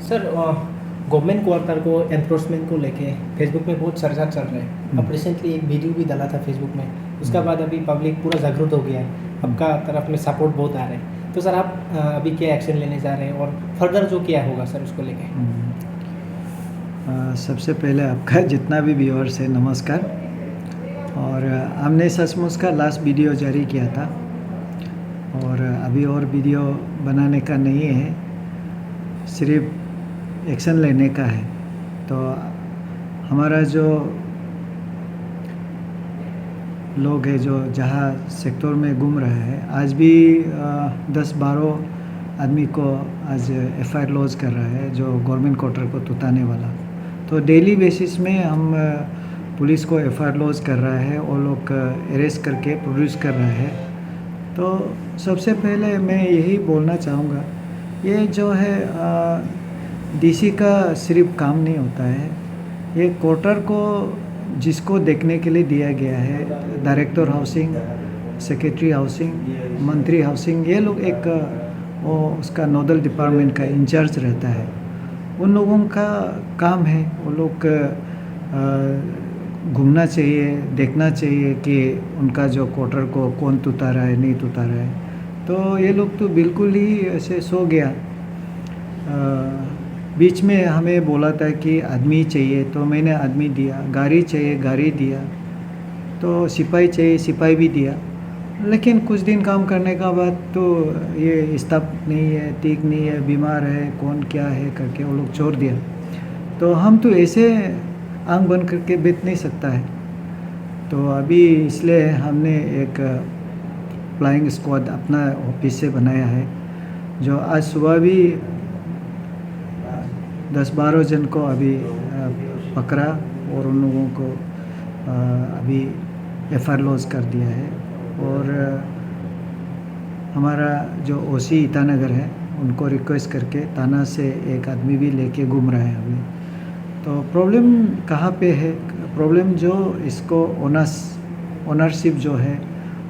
Sir government quarter को enforcement को लेके फेसबुक में बहुत चर्चा चल रहा है। अब रिसेंटली एक वीडियो भी डाला था फेसबुक में, उसका बाद अभी पब्लिक पूरा जागरूक हो गया है, आपका तरफ में सपोर्ट बहुत आ रहा है। तो सर आप अभी क्या एक्शन लेने जा रहे हैं और फर्दर जो क्या होगा सर उसको लेके? सबसे पहले आपका जितना भी व्यूअर्स है नमस्कार। और हमने सचमुच का लास्ट वीडियो जारी किया था और अभी और वीडियो बनाने का नहीं है, सिर्फ एक्शन लेने का है। तो हमारा जो लोग है जो जहाँ सेक्टर में घूम रहा है, आज भी 10-12 आदमी को आज FIR लॉन्च कर रहा है जो गवर्नमेंट क्वार्टर को तुताने वाला। तो डेली बेसिस में हम पुलिस को FIR लॉन्च कर रहा है, वो लोग अरेस्ट करके प्रोड्यूस कर रहा है। तो सबसे पहले मैं यही बोलना चाहूँगा, ये जो है DC का सिर्फ काम नहीं होता है, ये क्वार्टर को जिसको देखने के लिए दिया गया है, डायरेक्टर हाउसिंग, सेक्रेटरी हाउसिंग, मंत्री हाउसिंग, ये लोग एक वो उसका नोडल डिपार्टमेंट का इंचार्ज रहता है। उन लोगों का काम है, वो लोग घूमना चाहिए, देखना चाहिए कि उनका जो क्वार्टर को कौन तुता रहा है, नहीं तुता रहा है। तो ये लोग तो बिल्कुल ही ऐसे सो गया। बीच में हमें बोला था कि आदमी चाहिए, तो मैंने आदमी दिया, गाड़ी चाहिए गाड़ी दिया, तो सिपाही चाहिए सिपाही भी दिया। लेकिन कुछ दिन काम करने का बाद तो ये स्टाफ नहीं है, ठीक नहीं है, बीमार है, कौन क्या है करके वो लोग छोड़ दिया। तो हम तो ऐसे आंख बंद करके बैठ नहीं सकता है। तो अभी इसलिए हमने एक फ्लाइंग स्क्वाड अपना ऑफिस से बनाया है, जो आज सुबह भी 10-12 जन को अभी पकड़ा और उन लोगों को अभी FIR लॉन्च कर दिया है। और हमारा जो OC ईटानगर है उनको रिक्वेस्ट करके थाना से एक आदमी भी लेके घूम रहा है अभी। तो प्रॉब्लम कहाँ पे है? प्रॉब्लम जो इसको ओनरशिप जो है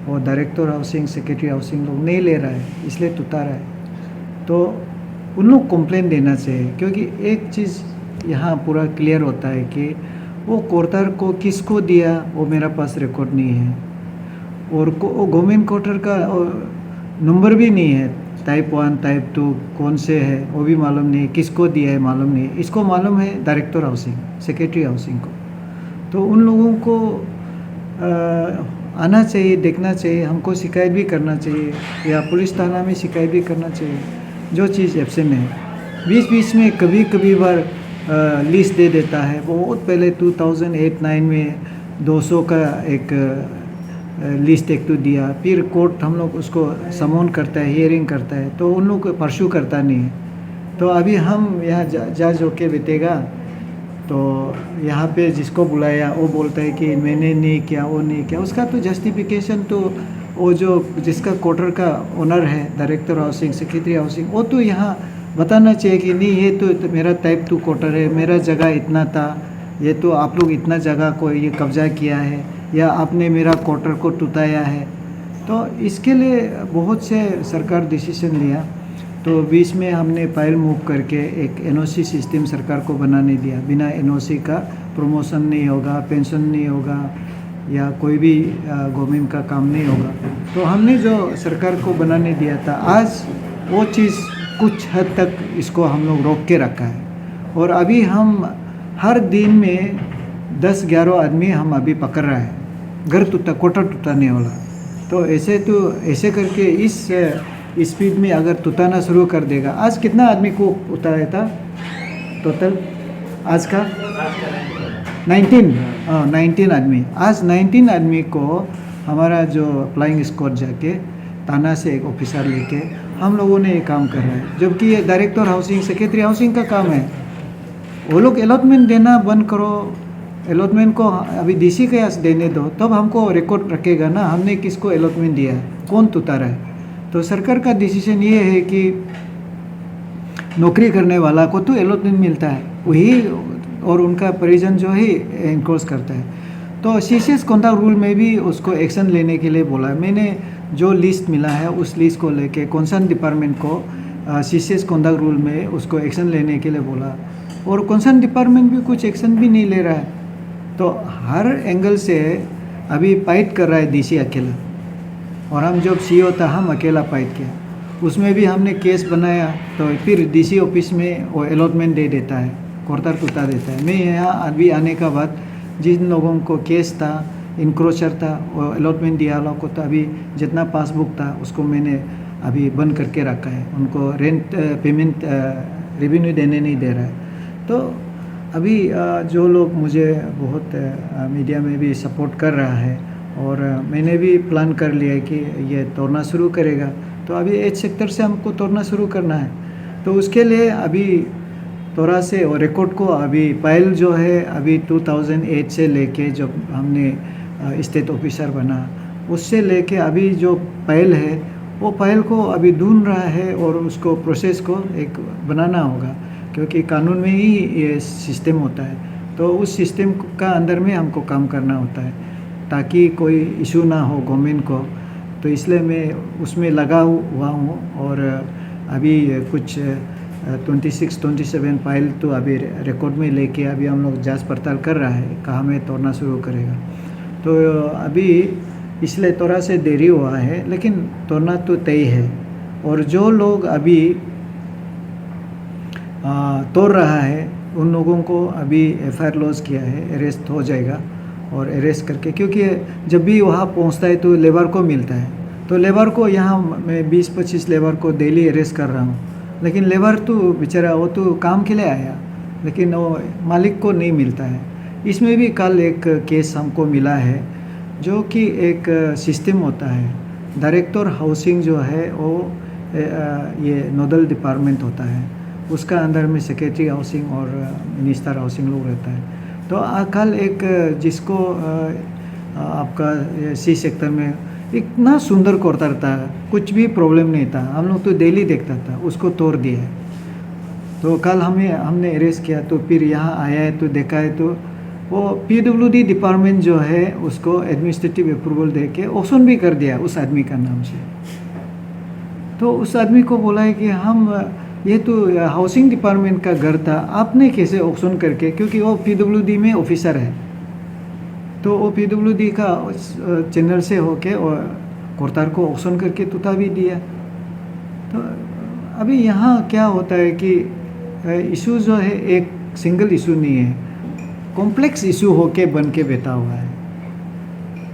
वो डायरेक्टर हाउसिंग, सेक्रेटरी हाउसिंग लोग नहीं ले रहा है, इसलिए तुता रहा है। तो उन लोग कंप्लेंट देना चाहिए, क्योंकि एक चीज़ यहाँ पूरा क्लियर होता है कि वो क्वार्टर को किसको दिया वो मेरा पास रिकॉर्ड नहीं है, और वो गवर्नमेंट क्वार्टर का नंबर भी नहीं है, टाइप 1 टाइप 2 कौन से है वो भी मालूम नहीं, किसको दिया है मालूम नहीं। इसको मालूम है डायरेक्टर हाउसिंग, सेक्रेटरी हाउसिंग को। तो उन लोगों को आना चाहिए, देखना चाहिए, हमको शिकायत भी करना चाहिए या पुलिस थाना में शिकायत भी करना चाहिए जो चीज़ एब्सेंट है। बीच बीच में कभी कभी बार लिस्ट दे देता है। बहुत पहले 2008-9 में 200 का एक लिस्ट एक तो दिया, फिर कोर्ट हम लोग उसको समन करता है, हियरिंग करता है, तो उन लोग को परस्यू करता नहीं है। तो अभी हम यहाँ जज होके बैठेगा, तो यहाँ पे जिसको बुलाया वो बोलता है कि मैंने नहीं किया, वो नहीं किया। उसका तो जस्टिफिकेशन तो वो जो जिसका क्वार्टर का ओनर है, डायरेक्टर हाउसिंग, सेक्रेटरी हाउसिंग, वो तो यहाँ बताना चाहिए कि नहीं ये तो मेरा टाइप 2 क्वार्टर है, मेरा जगह इतना था, ये तो आप लोग इतना जगह को ये कब्जा किया है, या आपने मेरा क्वार्टर को टुटाया है। तो इसके लिए बहुत से सरकार डिसीजन लिया। तो बीच में हमने फाइल मूव करके एक NOC सिस्टम सरकार को बनाने दिया। बिना NOC का प्रमोशन नहीं होगा, पेंशन नहीं होगा, या कोई भी गवर्नमेंट का काम नहीं होगा। तो हमने जो सरकार को बनाने दिया था, आज वो चीज़ कुछ हद तक इसको हम लोग रोक के रखा है। और अभी हम हर दिन में 10-11 आदमी हम अभी पकड़ रहा है, घर क्वार्टर तुताने वाला। तो ऐसे करके इस स्पीड में अगर तुताना शुरू कर देगा। आज कितना आदमी को उतारा था टोटल आज का? 19 आदमी। आज 19 आदमी को हमारा जो फ्लाइंग स्क्वाड जाके थाना से एक ऑफिसर लेके हम लोगों ने ये काम कर रहे हैं, जबकि ये डायरेक्टर हाउसिंग, सेक्रेटरी हाउसिंग का काम है। वो लोग अलॉटमेंट देना बंद करो, अलॉटमेंट को अभी DC के यहाँ देने दो, तब हमको रिकॉर्ड रखेगा ना हमने किसको अलॉटमेंट दिया है, कौन तुतारा है। तो सरकार का डिसीजन ये है कि नौकरी करने वाला को तो अलॉटमेंट मिलता है, वही और उनका परिजन जो है इनक्रोच करता है। तो CCS कॉन्ट्रैक्ट रूल में भी उसको एक्शन लेने के लिए बोला। मैंने जो लिस्ट मिला है उस लिस्ट को लेके कंसर्न डिपार्टमेंट को CCS कंडक्ट रूल में उसको एक्शन लेने के लिए बोला, और कंसर्न डिपार्टमेंट भी कुछ एक्शन भी नहीं ले रहा है। तो हर एंगल से अभी फाइट कर रहा है DC अकेला, और हम जब CEO था हम अकेला फाइट किया। उसमें भी हमने केस बनाया तो फिर DC ऑफिस में वो अलॉटमेंट दे देता है, कोर्टार कुत्ता देता है। मैं यहाँ अभी आने का बाद जिन लोगों को केस था, इंक्रोचर था, वो अलॉटमेंट दिया लोगों को, तो अभी जितना पासबुक था उसको मैंने अभी बंद करके रखा है। उनको रेंट पेमेंट रेवेन्यू देने नहीं दे रहा है। तो अभी जो लोग मुझे बहुत मीडिया में भी सपोर्ट कर रहा है, और मैंने भी प्लान कर लिया है कि ये तोड़ना शुरू करेगा। तो अभी 8 सेक्टर से हमको तोड़ना शुरू करना है। तो उसके लिए अभी थोड़ा से और रिकॉर्ड को अभी फाइल जो है अभी 2008 से लेके जब हमने स्टेट ऑफिसर बना, उससे लेके अभी जो फाइल है वो फाइल को अभी ढूंढ रहा है, और उसको प्रोसेस को एक बनाना होगा, क्योंकि कानून में ही ये सिस्टम होता है। तो उस सिस्टम का अंदर में हमको काम करना होता है ताकि कोई इशू ना हो गवर्नमेंट को। तो इसलिए मैं उसमें लगा हुआ हूँ, और अभी कुछ 26-27 फाइल तो अभी रिकॉर्ड में लेके अभी हम लोग जांच पड़ताल कर रहा है कहाँ में तोड़ना शुरू करेगा। तो अभी इसलिए थोड़ा से देरी हुआ है, लेकिन तोड़ना तो तय है। और जो लोग अभी तोड़ रहा है उन लोगों को अभी FIR लॉन्च किया है, अरेस्ट हो जाएगा। और अरेस्ट करके, क्योंकि जब भी वहाँ पहुँचता है तो लेबर को मिलता है, तो लेबर को यहाँ मैं 20-25 लेबर को डेली अरेस्ट कर रहा हूँ, लेकिन लेबर तो बेचारा वो तो काम के लिए आया, लेकिन वो मालिक को नहीं मिलता है। इसमें भी कल एक केस हमको मिला है, जो कि एक सिस्टम होता है, डायरेक्टर हाउसिंग जो है वो ये नोडल डिपार्टमेंट होता है, उसका अंदर में सेक्रेटरी हाउसिंग और मिनिस्टर हाउसिंग लोग रहता है। तो कल एक जिसको आपका C सेक्टर में इतना सुंदर कोर्टर था, कुछ भी प्रॉब्लम नहीं था, हम लोग तो डेली देखता था, उसको तोड़ दिया है। तो कल हमने अरेस्ट किया, तो फिर यहाँ आया है तो देखा है तो वो PWD डिपार्टमेंट जो है उसको एडमिनिस्ट्रेटिव अप्रूवल दे के ऑक्शन भी कर दिया उस आदमी का नाम से। तो उस आदमी को बोला है कि हम ये तो हाउसिंग डिपार्टमेंट का घर था, आपने कैसे ऑक्शन करके, क्योंकि वो PWD में ऑफिसर है, तो वो PWD का चैनल से होके और कोर्टार को ऑक्शन करके तुता भी दिया। तो अभी यहाँ क्या होता है कि इशू जो है एक सिंगल इशू नहीं है, कॉम्प्लेक्स इशू होके बन के बैठा हुआ है।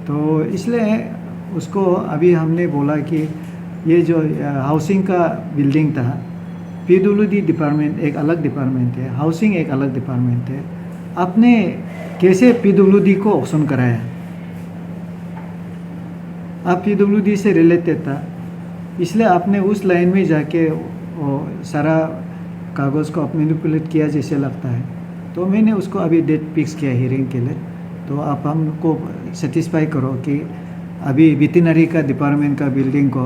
तो इसलिए उसको अभी हमने बोला कि ये जो हाउसिंग का बिल्डिंग था, PWD डिपार्टमेंट एक अलग डिपार्टमेंट है, हाउसिंग एक अलग डिपार्टमेंट है, आपने कैसे PWD को ऑक्शन कराया? आप PWD से रिलेटेड था, इसलिए आपने उस लाइन में जाके वो सारा कागज़ को आप मैनिपुलेट किया जैसे लगता है। तो मैंने उसको अभी डेट फिक्स किया हियरिंग के लिए। तो आप हमको सेटिस्फाई करो कि अभी वेटरनरी का डिपार्टमेंट का बिल्डिंग को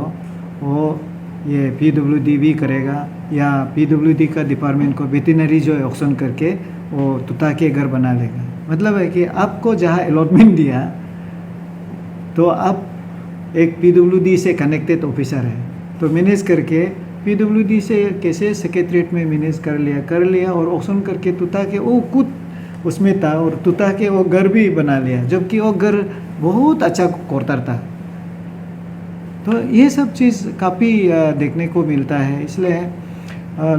वो ये PWD भी करेगा, या PWD का डिपार्टमेंट को वेटरनरी जो ऑक्शन करके वो तुता के घर बना लेगा। मतलब है कि आपको जहाँ अलॉटमेंट दिया तो आप एक PWD से कनेक्टेड ऑफिसर है, तो मैनेज करके PWD से कैसे सेक्रेटरीट में मैनेज कर लिया और ऑक्शन करके तुता के वो खुद उसमें था, और तुता के वो घर भी बना लिया, जबकि वो घर बहुत अच्छा कोर्टर था। तो ये सब चीज़ काफ़ी देखने को मिलता है, इसलिए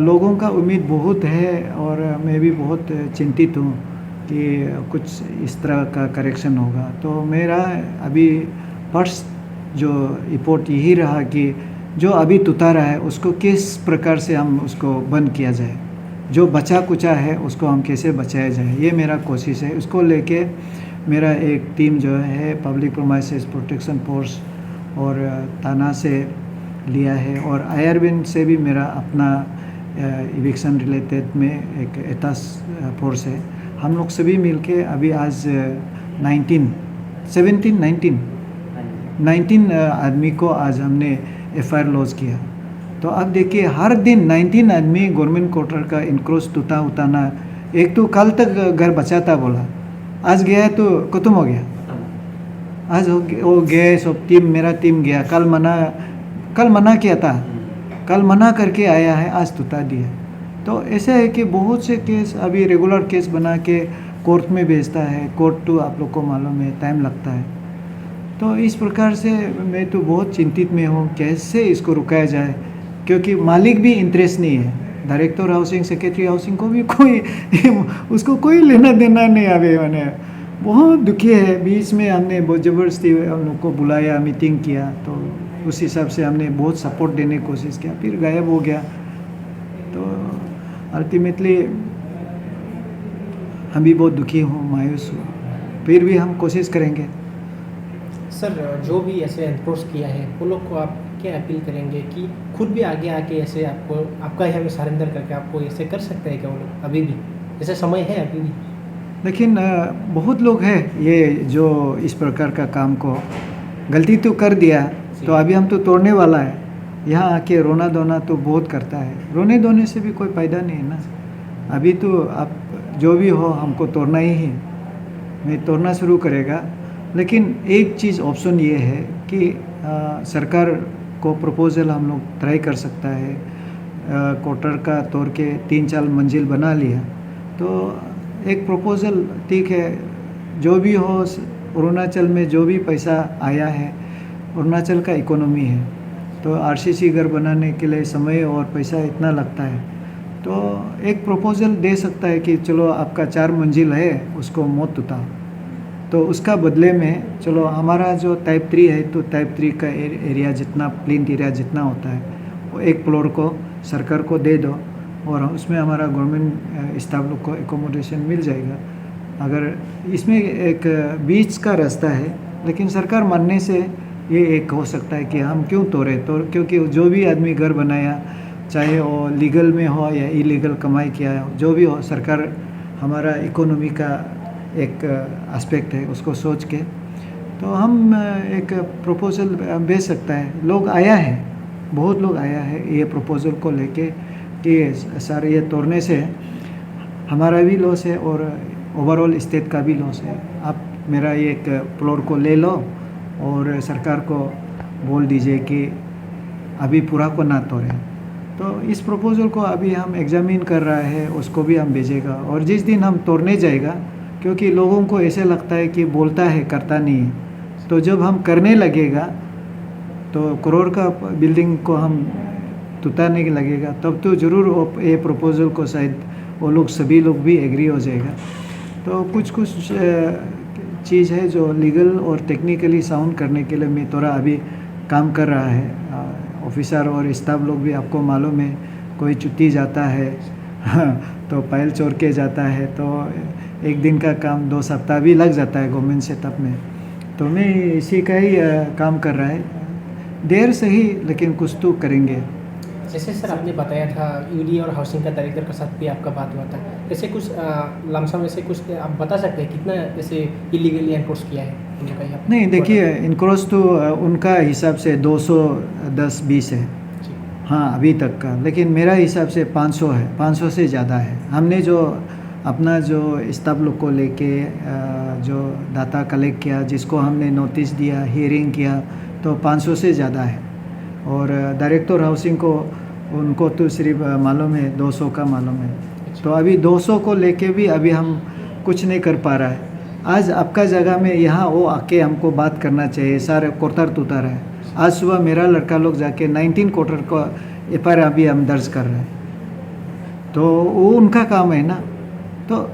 लोगों का उम्मीद बहुत है, और मैं भी बहुत चिंतित हूँ कि कुछ इस तरह का करेक्शन होगा। तो मेरा अभी फर्स्ट जो रिपोर्ट यही रहा कि जो अभी तुता रहा है उसको किस प्रकार से हम उसको बंद किया जाए, जो बचा कुचा है उसको हम कैसे बचाया जाए, ये मेरा कोशिश है। उसको लेके मेरा एक टीम जो है पब्लिक प्रोमाइसेस प्रोटेक्शन फोर्स और थाना से लिया है, और IRBN से भी मेरा अपना इविक्शन रिलेटेड में एक एटास फोर्स है। हम लोग सभी मिलके अभी आज 19 आदमी को आज हमने FIR लॉन्च किया। तो अब देखिए हर दिन 19 आदमी गवर्नमेंट क्वार्टर का इनक्रोच तुता उताना। एक तो कल तक घर बचा था बोला, आज गया है तो खत्म हो गया, आज वो गया सब टीम, मेरा टीम गया। कल मना किया था, कल मना करके आया है, आज तुता दिया। तो ऐसा है कि बहुत से केस अभी रेगुलर केस बना के कोर्ट में भेजता है। कोर्ट तो आप लोग को मालूम है टाइम लगता है। तो इस प्रकार से मैं तो बहुत चिंतित में हूँ कैसे इसको रुकाया जाए, क्योंकि मालिक भी इंटरेस्ट नहीं है। डायरेक्टर हाउसिंग, सेक्रेटरी हाउसिंग को भी कोई उसको कोई लेना देना नहीं। अभी मैंने बहुत दुखी है। बीच में हमने बहुत ज़बरदस्ती हम लोग को बुलाया, मीटिंग किया, तो उस हिसाब से हमने बहुत सपोर्ट देने की कोशिश किया, फिर गायब हो गया। तो अल्टीमेटली हम भी बहुत दुखी हूँ, मायूस हूँ। फिर भी हम कोशिश करेंगे। सर, जो भी ऐसे एनक्रोच किया है वो लोग को आप क्या अपील करेंगे कि खुद भी आगे आके ऐसे आपको आपका यहाँ में सरेंडर करके आपको ऐसे कर सकते हैं क्या वो लोग? अभी भी ऐसे समय है अभी भी? लेकिन बहुत लोग हैं ये जो इस प्रकार का काम को गलती तो कर दिया, तो अभी हम तो तोड़ने वाला है। यहाँ आके रोना धोना तो बहुत करता है। रोने धोने से भी कोई फ़ायदा नहीं है ना। अभी तो आप जो भी हो हमको तोड़ना ही है। मैं तोड़ना शुरू करेगा। लेकिन एक चीज़ ऑप्शन ये है कि सरकार को प्रपोज़ल हम लोग ट्राई कर सकता है। क्वार्टर का तोड़ के 3-4 मंजिल बना लिया तो एक प्रपोज़ल ठीक है। जो भी हो, अरुणाचल में जो भी पैसा आया है, अरुणाचल का इकोनॉमी है, तो आरसीसी घर बनाने के लिए समय और पैसा इतना लगता है। तो एक प्रपोज़ल दे सकता है कि चलो आपका 4 मंजिल है, उसको मत उतारो, तो उसका बदले में चलो हमारा जो टाइप 3 है, तो टाइप 3 का एरिया जितना प्लिंथ एरिया जितना होता है वो एक फ्लोर को सरकार को दे दो और उसमें हमारा गवर्नमेंट स्टाफ लोग को एकोमोडेशन मिल जाएगा। अगर इसमें एक बीच का रास्ता है, लेकिन सरकार मानने से ये एक हो सकता है कि हम क्यों तोड़े, तो क्योंकि जो भी आदमी घर बनाया, चाहे वो लीगल में हो या इलीगल कमाई किया हो, जो भी हो, सरकार हमारा इकोनॉमी का एक एस्पेक्ट है, उसको सोच के तो हम एक प्रपोज़ल भेज सकता है। लोग आया है, बहुत लोग आया है ये प्रपोज़ल को लेके कि सर ये तोड़ने से हमारा भी लॉस है और ओवरऑल स्टेट का भी लॉस है। आप मेरा ये एक फ्लोर को ले लो और सरकार को बोल दीजिए कि अभी पूरा को ना तोड़े। तो इस प्रपोज़ल को अभी हम एग्जामिन कर रहा है, उसको भी हम भेजेगा। और जिस दिन हम तोड़ने जाएगा, क्योंकि लोगों को ऐसे लगता है कि बोलता है करता नहीं है, तो जब हम करने लगेगा तो करोड़ का बिल्डिंग को हम तुताने लगेगा, तब तो ज़रूर ये प्रपोज़ल को शायद वो लोग सभी लोग भी एग्री हो जाएगा। तो कुछ चीज़ है जो लीगल और टेक्निकली साउंड करने के लिए मैं थोड़ा अभी काम कर रहा है। ऑफिसर और स्टाफ लोग भी आपको मालूम है, कोई छुट्टी जाता है तो फाइल चोर के जाता है, तो एक दिन का काम 2 सप्ताह भी लग जाता है गवर्नमेंट सेटअप में। तो मैं इसी का ही काम कर रहा है, देर से ही लेकिन कुछ तो करेंगे। जैसे सर आपने बताया था यूडी और हाउसिंग का डायरेक्टर के साथ भी आपका बात हुआ था, ऐसे कुछ लमसम में से कुछ आप बता सकते हैं कितना ऐसे इलीगली एनक्रोच किया है उनका? नहीं, देखिए एनक्रोच तो उनका हिसाब से 210-20 है, हाँ अभी तक का। लेकिन मेरा हिसाब से 500 है, 500 से ज़्यादा है। हमने जो अपना जो स्टाफ लोग को लेके जो डाटा कलेक्ट किया, जिसको हमने नोटिस दिया, हियरिंग किया, तो 500 से ज़्यादा है। और डायरेक्टर हाउसिंग को उनको तो सिर्फ मालूम है 200 का मालूम है। तो अभी 200 को लेके भी अभी हम कुछ नहीं कर पा रहा है। आज आपका जगह में यहाँ वो आके हमको बात करना चाहिए, सारे कोटर तुतर है। आज सुबह मेरा लड़का लोग जाके 19 क्वार्टर को एफआईआर अभी हम दर्ज कर रहे हैं। तो वो उनका काम है ना, तो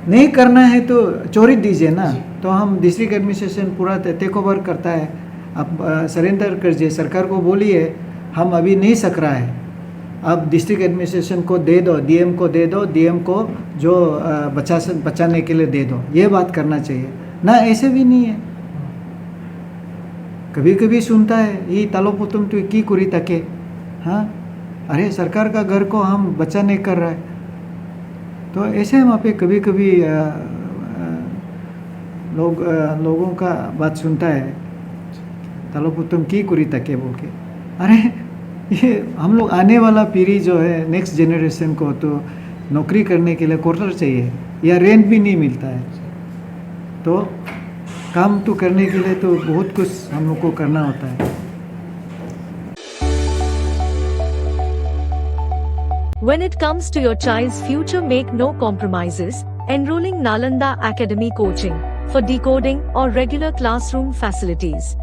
नहीं करना है तो चोरी दीजिए ना। तो हम डिस्ट्रिक्ट एडमिनिस्ट्रेशन पूरा टेक ओवर करता है, आप सरेंडर करिए, सरकार को बोलिए हम अभी नहीं सक रहा है, आप डिस्ट्रिक्ट एडमिनिस्ट्रेशन को दे दो, डीएम को दे दो, डीएम को जो बचाने के लिए दे दो। ये बात करना चाहिए ना, ऐसे भी नहीं है। कभी कभी सुनता है ये तालो पुतुम तो की कुरी तके, हाँ अरे सरकार का घर को हम बचा नहीं कर रहा है। तो ऐसे वहाँ पे कभी कभी लोगों का बात सुनता है, तालो पुतुम की कुरी तके बोल के। अरे ये हम लोग आने वाला पीढ़ी जो है, नेक्स्ट जनरेशन को तो नौकरी करने के लिए क्वार्टर चाहिए या रेंट भी नहीं मिलता है। तो काम तो करने के लिए तो बहुत कुछ हम लोग को करना होता है। When it comes to your child's future, make no compromises, enrolling Nalanda Academy Coaching for decoding or regular classroom facilities.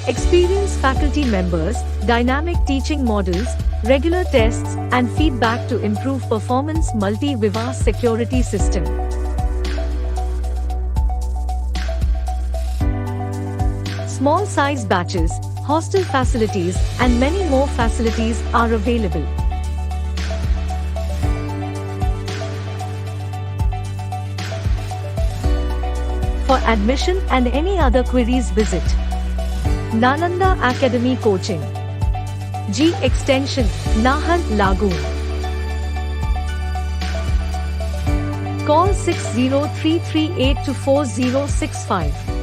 Experienced faculty members, dynamic teaching models, regular tests, and feedback to improve performance. Multi-Viva security system. Small size batches, hostel facilities, and many more facilities are available. For admission and any other queries, visit Nalanda Academy Coaching, G Extension, Nahar Lagoon. Call 6033824065.